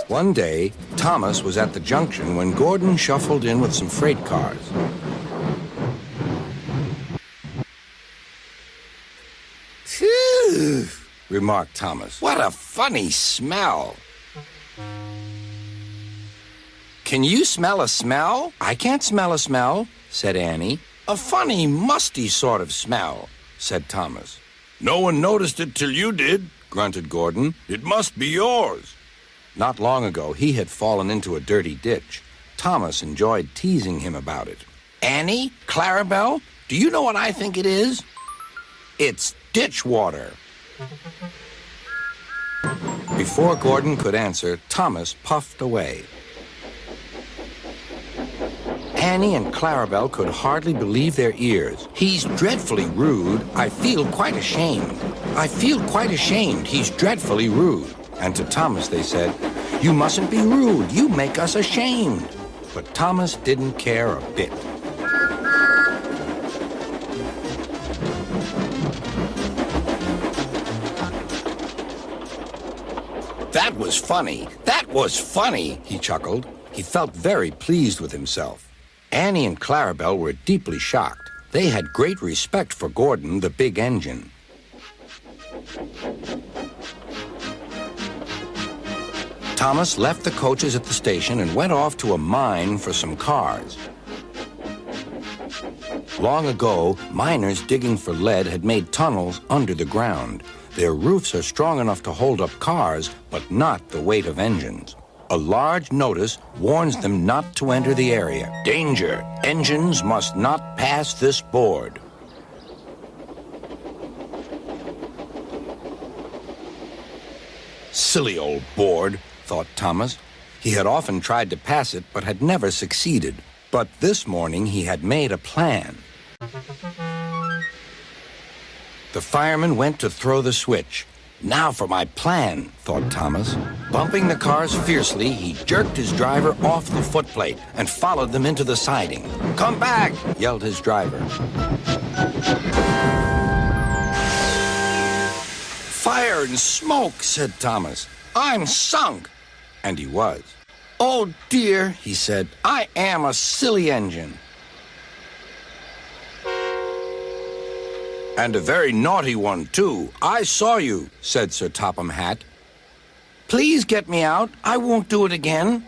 One day, Thomas was at the junction when Gordon shuffled in with some freight cars. Phew, remarked Thomas. what a funny smell. Can you smell a smell? I can't smell a smell, said Annie. A funny, musty sort of smell, said Thomas. No one noticed it till you did, grunted Gordon. It must be yours. Not long ago, he had fallen into a dirty ditch. Thomas enjoyed teasing him about it. Annie, Clarabelle, do you know what I think it is? It's ditch water. Before Gordon could answer, Thomas puffed away. Annie and Clarabelle could hardly believe their ears. He's dreadfully rude. I feel quite ashamed. I feel quite ashamed. He's dreadfully rude. And to Thomas they said, "You mustn't be rude. You make us ashamed." But Thomas didn't care a bit. That was funny. That was funny, he chuckled. He felt very pleased with himself. Annie and Clarabelle were deeply shocked. They had great respect for Gordon, the big engine. Thomas left the coaches at the station and went off to a mine for some cars. Long ago, miners digging for lead had made tunnels under the ground. Their roofs are strong enough to hold up cars, but not the weight of engines. A large notice warns them not to enter the area. Danger! Engines must not pass this board. Silly old board, thought Thomas. He had often tried to pass it, but had never succeeded. But this morning he had made a plan. The fireman went to throw the switch. Now for my plan, thought Thomas. Bumping the cars fiercely, he jerked his driver off the footplate and followed them into the siding. "Come back!" yelled his driver. Fire and smoke, said Thomas. I'm sunk. And he was. Oh, dear, he said. I am a silly engine. And a very naughty one, too. I saw you, said Sir Topham Hatt. Please get me out. I won't do it again.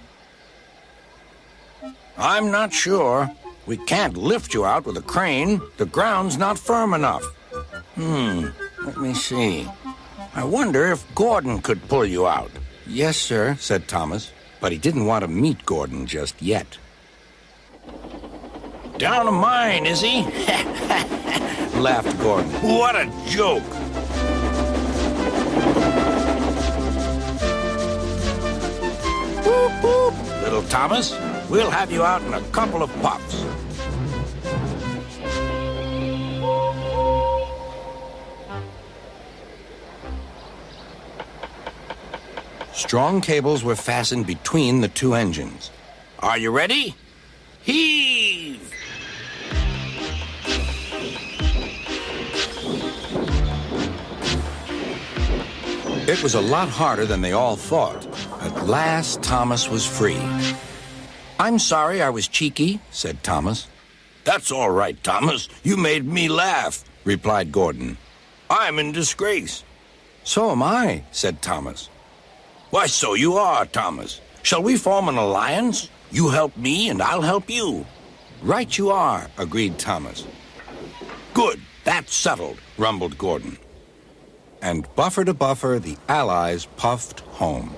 I'm not sure. We can't lift you out with a crane. The ground's not firm enough. Let me see. I wonder if Gordon could pull you out. Yes, sir, said Thomas, but he didn't want to meet Gordon just yet. Down a mine, is he? Laughed Gordon. What a joke! Whoop, whoop, little Thomas. We'll have you out in a couple of puffs. Strong cables were fastened between the two engines. Are you ready? Heave! It was a lot harder than they all thought. At last, Thomas was free. "I'm sorry I was cheeky," said Thomas. That's all right, Thomas. You made me laugh, replied Gordon. I'm in disgrace. So am I, said Thomas. Why, so you are, Thomas. Shall we form an alliance? You help me and I'll help you. Right you are, agreed Thomas. Good, that's settled, rumbled Gordon. And buffer to buffer, the Allies puffed home.